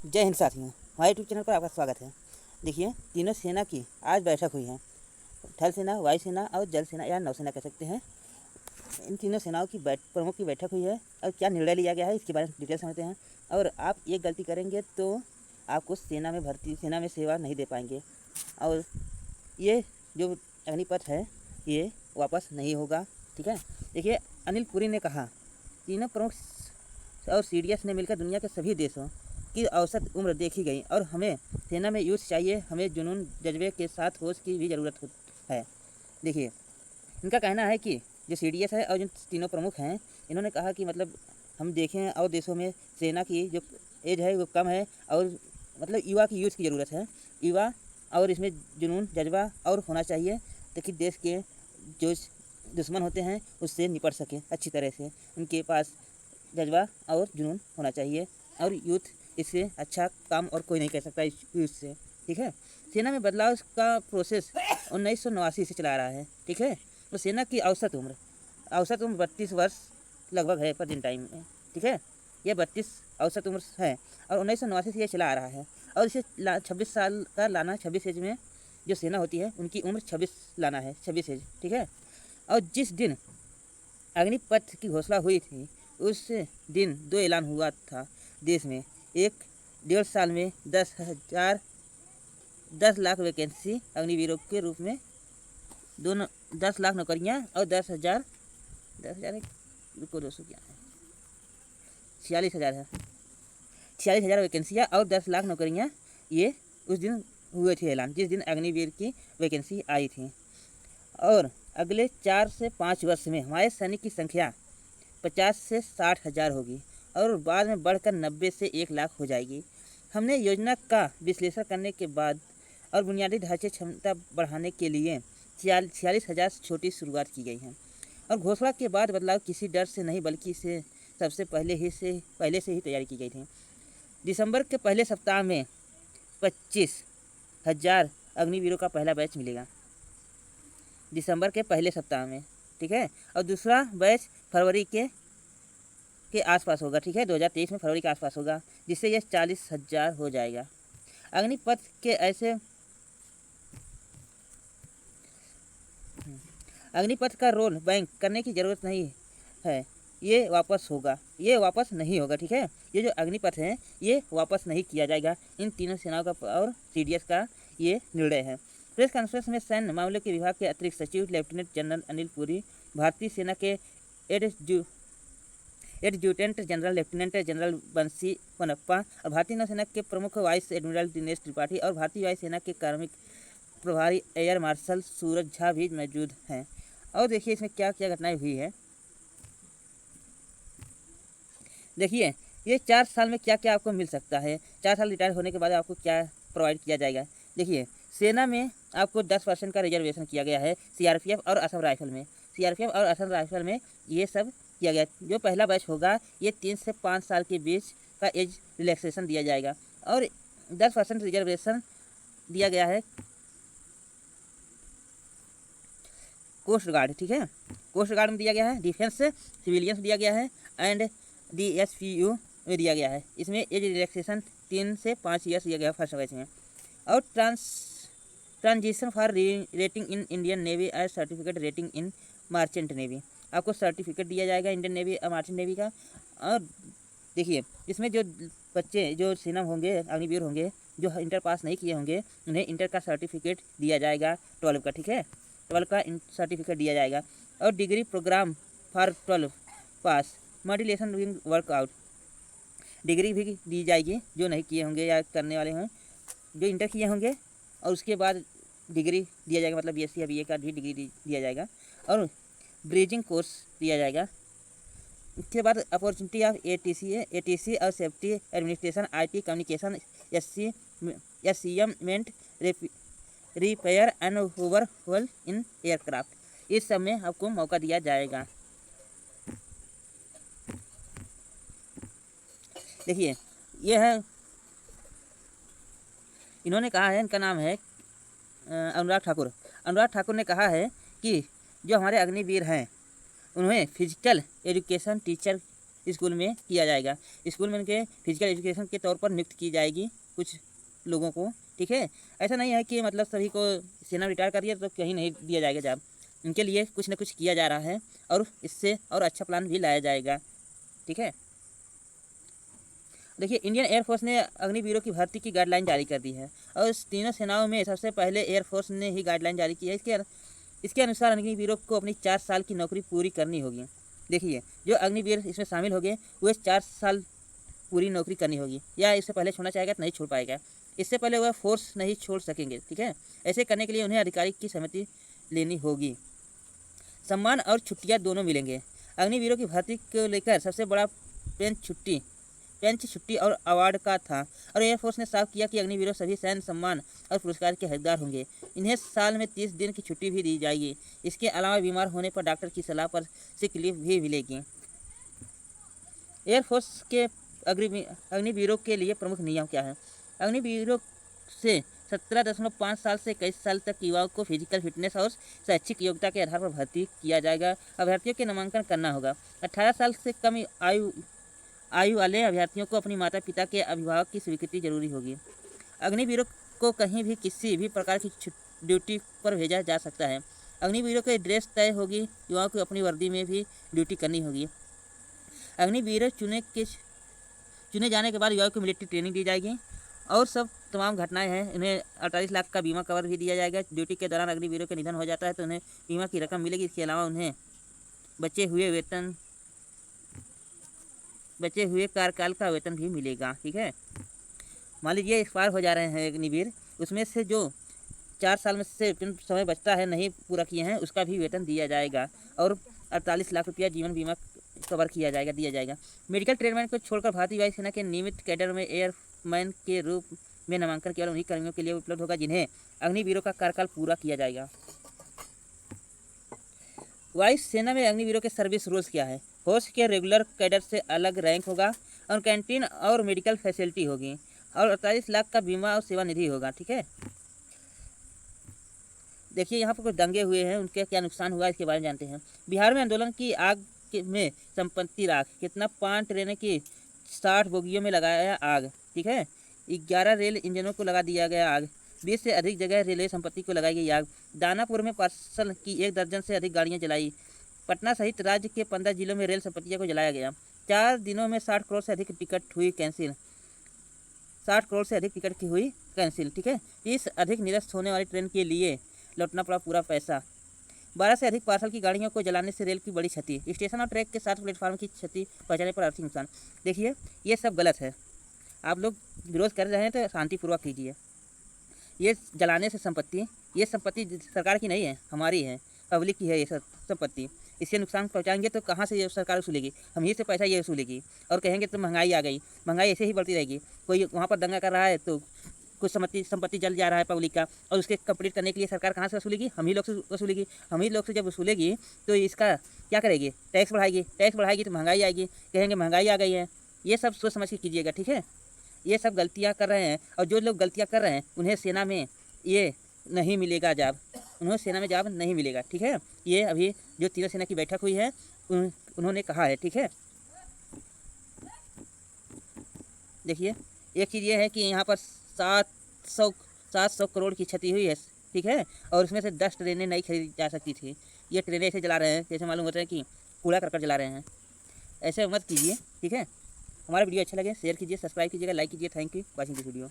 जय हिंद साथियों, हमारे यूट्यूब चैनल पर आपका स्वागत है। देखिए, तीनों सेना की आज बैठक हुई है। थल सेना, वायु सेना और जल सेना या नौसेना कह सकते हैं। इन तीनों सेनाओं की प्रमुख की बैठक हुई है और क्या निर्णय लिया गया है इसके बारे में डिटेल समझते हैं। और आप ये गलती करेंगे तो आपको सेना में सेवा नहीं दे पाएंगे और ये जो अग्निपथ है ये वापस नहीं होगा। ठीक है। देखिए, अनिल पुरी ने कहा, तीनों प्रमुख और सीडीएस ने मिलकर दुनिया के सभी देशों की औसत उम्र देखी गई और हमें सेना में यूथ चाहिए। हमें जुनून जज्बे के साथ होश की भी ज़रूरत है। देखिए, इनका कहना है कि जो सीडीएस है और जो तीनों प्रमुख हैं, इन्होंने कहा कि मतलब हम देखें और देशों में सेना की जो एज है वो कम है और मतलब युवा की यूथ की ज़रूरत है। युवा और इसमें जुनून जज्बा और होना चाहिए ताकि देश के जो दुश्मन होते हैं उससे निपट सकें अच्छी तरह से। उनके पास जज्बा और जुनून होना चाहिए और यूथ इससे अच्छा काम और कोई नहीं कर सकता इस यूथ से। ठीक है। सेना में बदलाव का प्रोसेस 1989 से चला रहा है। ठीक है। तो सेना की औसत उम्र 32 वर्ष लगभग है प्रेजेंट टाइम में। ठीक है। यह 32 औसत उम्र है और 1989 से ये चला आ रहा है और इसे 26 साल का लाना, 26 एज में जो सेना होती है उनकी उम्र 26 लाना है, 26 एज। ठीक है। और जिस दिन अग्निपथ की घोषणा हुई थी उस दिन 2 ऐलान हुआ था देश में। एक, 1.5 साल में 10 लाख वैकेंसी अग्निवीरों के रूप में, 10 लाख नौकरियां और 10,000 रुको 200 क्या है, 46,000 है, 46,000 वैकेंसियाँ और 10 लाख नौकरियां। ये उस दिन हुए थे ऐलान जिस दिन अग्निवीर की वैकेंसी आई थी। और अगले 4 से 5 वर्ष में हमारे सैनिक की संख्या 50 से 60,000 होगी और बाद में बढ़कर 90 से 1 लाख हो जाएगी। हमने योजना का विश्लेषण करने के बाद और बुनियादी ढांचे क्षमता बढ़ाने के लिए 46,000 से छोटी शुरुआत की गई है। और घोषणा के बाद बदलाव किसी डर से नहीं बल्कि इसे सबसे पहले से ही तैयारी की गई थी। दिसंबर के पहले सप्ताह में 25,000 अग्निवीरों का पहला बैच मिलेगा, दिसंबर के पहले सप्ताह में। ठीक है। और दूसरा बैच फरवरी के आसपास होगा। ठीक है। 2023 में फरवरी के आसपास होगा, जिससे यह 40,000 हो जाएगा। अग्निपथ का रोल बैंक करने की ज़रूरत नहीं है, ये वापस नहीं होगा। ठीक है। ये जो अग्निपथ है ये वापस नहीं किया जाएगा। इन तीनों सेनाओं का और सीडीएस का ये निर्णय है। प्रेस कॉन्फ्रेंस में सैन्य मामले के विभाग के अतिरिक्त सचिव लेफ्टिनेंट जनरल अनिल पुरी, भारतीय सेना के एडजुटेंट जनरल लेफ्टिनेंट जनरल बंसी पनप्पा और भारतीय नौसेना के प्रमुख वाइस एडमिरल दिनेश त्रिपाठी और भारतीय वायुसेना के कार्मिक प्रभारी एयर मार्शल सूरज झा भी मौजूद हैं। और देखिए इसमें क्या क्या घटनाएं हुई है। देखिए, ये 4 साल में क्या क्या आपको मिल सकता है। 4 साल रिटायर होने के बाद आपको क्या प्रोवाइड किया जाएगा। देखिए, सेना में आपको 10% का रिजर्वेशन किया गया है सीआरपीएफ और असम राइफल में ये सब किया गया। जो पहला बैच होगा ये 3 से 5 साल के बीच का एज रिलैक्सेशन दिया जाएगा और 10% रिजर्वेशन दिया गया है कोस्ट गार्ड। ठीक है। कोस्ट गार्ड में दिया गया है, डिफेंस सिविलियंस दिया गया है एंड DSPU में दिया गया है। इसमें एज रिलैक्सेशन 3 से 5 ईयर्स दिया गया है फर्स्ट बैच में। और transition for rating in Indian navy and certificate rating in merchant navy, आपको सर्टिफिकेट दिया जाएगा इंडियन नेवी और मार्चेंट नेवी का। और देखिए, इसमें जो बच्चे जो सेना होंगे, अग्निवीर होंगे, जो इंटर पास नहीं किए होंगे, उन्हें इंटर का सर्टिफिकेट दिया जाएगा 12 का। ठीक है। 12 का सर्टिफिकेट दिया जाएगा। और degree programme for 12 pass modulation wing workout, degree भी दी जाएगी जो नहीं किए होंगे या करने वाले हैं, जो इंटर किए होंगे और उसके बाद डिग्री दिया जाएगा, मतलब BSc या BA का भी डिग्री दिया जाएगा। और ब्रीजिंग कोर्स दिया जाएगा। इसके बाद अपॉर्चुनिटी ऑफ ATC और safety administration, IT communication, SCM repair and overhaul in aircraft, इस सब में आपको मौका दिया जाएगा। देखिए, ये है, इन्होंने कहा है, इनका नाम है अनुराग ठाकुर ने कहा है कि जो हमारे अग्निवीर हैं उन्हें फिजिकल एजुकेशन टीचर स्कूल में किया जाएगा। स्कूल में उनके फिजिकल एजुकेशन के तौर पर नियुक्त की जाएगी कुछ लोगों को, ठीक है। ऐसा नहीं है कि मतलब सभी को सेना रिटायर कर दिया तो कहीं नहीं दिया जाएगा जॉब। उनके लिए कुछ न कुछ किया जा रहा है और इससे और अच्छा प्लान भी लाया जाएगा, ठीक है। देखिए, इंडियन एयरफोर्स ने अग्निवीरों की भर्ती की गाइडलाइन जारी कर दी है और इस तीनों सेनाओं में सबसे पहले एयरफोर्स ने ही गाइडलाइन जारी की है। इसके अनुसार अग्निवीरों को अपनी 4 साल की नौकरी पूरी करनी होगी। देखिए, जो अग्निवीर इसमें शामिल हो गए वह 4 साल पूरी नौकरी करनी होगी, या इससे पहले छोड़ना चाहेगा तो नहीं छोड़ पाएगा। इससे पहले वह फोर्स नहीं छोड़ सकेंगे, ठीक है। ऐसे करने के लिए उन्हें अधिकारी की सहमति लेनी होगी। सम्मान और छुट्टियां दोनों मिलेंगे। अग्निवीरों की भर्ती को लेकर सबसे बड़ा पेंच छुट्टी और अवार्ड का था और एयरफोर्स ने साफ किया कि अग्निवीरों सभी सैन्य सम्मान और पुरस्कार के हकदार होंगे। इन्हें साल में 30 दिन की छुट्टी भी दी जाएगी। इसके अलावा बीमार होने पर डॉक्टर की सलाह पर सिक लीव भी मिलेगी। एयरफोर्स के अग्निवीरों के लिए प्रमुख नियम क्या है? अग्निवीरों से 17.5 साल से 21 साल तक युवाओं को फिजिकल फिटनेस और शैक्षिक योग्यता के आधार पर भर्ती किया जाएगा। अभ्यर्थियों के नामांकन करना होगा। 18 साल से कम आयु वाले अभ्यर्थियों को अपनी माता पिता के अभिभावक की स्वीकृति जरूरी होगी। अग्निवीरों को कहीं भी किसी भी प्रकार की ड्यूटी पर भेजा जा सकता है। अग्निवीरों की ड्रेस तय होगी। युवाओं को अपनी वर्दी में भी ड्यूटी करनी होगी। अग्निवीर चुने जाने के बाद युवाओं को मिलिट्री ट्रेनिंग दी जाएगी और सब तमाम घटनाएं हैं। उन्हें 48 लाख का बीमा कवर भी दिया जाएगा। ड्यूटी के दौरान अग्निवीरों का निधन हो जाता है तो उन्हें बीमा की रकम मिलेगी। इसके अलावा उन्हें बचे हुए कार्यकाल का वेतन भी मिलेगा, ठीक है। मान लीजिए एक्सपायर हो जा रहे हैं अग्निवीर, उसमें से जो 4 साल में से समय बचता है नहीं पूरा किए हैं उसका भी वेतन दिया जाएगा और 48 लाख रुपया जीवन बीमा कवर दिया जाएगा। मेडिकल ट्रीटमेंट को छोड़कर भारतीय वायुसेना के नियमित कैडर में एयरमैन के रूप में नामांकन केवल उन्हीं कर्मियों के लिए उपलब्ध होगा जिन्हें अग्निवीरों का कार्यकाल पूरा किया जाएगा। वायुसेना में अग्निवीरों के सर्विस रूल्स क्या है? फोर्स के रेगुलर कैडर से अलग रैंक होगा और कैंटीन और मेडिकल फैसिलिटी होगी और 48 लाख का बीमा और सेवा निधि होगा, ठीक है। देखिए, यहाँ पर कुछ दंगे हुए हैं, उनके क्या नुकसान हुआ इसके बारे में जानते हैं। बिहार में आंदोलन की आग में संपत्ति राख। कितना? 5 ट्रेनें की 60 बोगियों में लगाया आग, ठीक है। 11 रेल इंजनों को लगा दिया गया आग। 20 से अधिक जगह रेलवे संपत्ति को लगाई गई आग। दानापुर में पार्सल की 1 दर्जन से अधिक गाड़ियां जलाई। पटना सहित राज्य के 15 जिलों में रेल संपत्तियों को जलाया गया। 4 दिनों में 60 करोड़ से अधिक टिकट हुई कैंसिल। 60 करोड़ से अधिक टिकट की हुई कैंसिल, ठीक है। 30 अधिक निरस्त होने वाली ट्रेन के लिए लौटना पड़ा पूरा पैसा। 12 से अधिक पार्सल की गाड़ियों को जलाने से रेल की बड़ी क्षति। स्टेशन और ट्रैक के साथ प्लेटफार्म की क्षति पहुंचाने पर आर्थिक नुकसान। देखिए, ये सब गलत है। आप लोग विरोध कर रहे हैं तो शांतिपूर्वक कीजिए। ये जलाने से ये संपत्ति सरकार की नहीं है, हमारी है, पब्लिक की है ये संपत्ति। इससे नुकसान पहुंचाएंगे तो कहाँ से ये सरकार वसूलेगी? हम ही से पैसा ये वसूलेगी और कहेंगे तो महंगाई आ गई। महंगाई ऐसे ही बढ़ती रहेगी। कोई वहाँ पर दंगा कर रहा है तो कुछ संपत्ति जल जा रहा है पब्लिक का और उसके कंप्लीट करने के लिए सरकार कहाँ से वसूलेगी? हम ही लोग से वसूलेगी। हम ही लोग से जब वसूलेगी तो इसका क्या करेगी? टैक्स बढ़ाएगी तो महंगाई आएगी। कहेंगे महंगाई आ गई है। ये सब सोच समझ के कीजिएगा, ठीक है। ये सब गलतियाँ कर रहे हैं और जो लोग गलतियाँ कर रहे हैं उन्हें सेना में ये नहीं मिलेगा जॉब। उन्हें सेना में जॉब नहीं मिलेगा, ठीक है। ये अभी जो तीनों सेना की बैठक हुई है उन्होंने कहा है, ठीक है। देखिए, एक चीज़ ये है कि यहाँ पर 700 करोड़ की क्षति हुई है, ठीक है। और उसमें से 10 ट्रेनें नई खरीदी जा सकती थी। ये ट्रेनें ऐसे जला रहे हैं जैसे मालूम होता है कि कूड़ा करकट जला रहे हैं। ऐसे मत कीजिए, ठीक है। हमारा वीडियो अच्छा लगे शेयर कीजिए, सब्सक्राइब कीजिएगा, लाइक कीजिए। Thank you watching this video.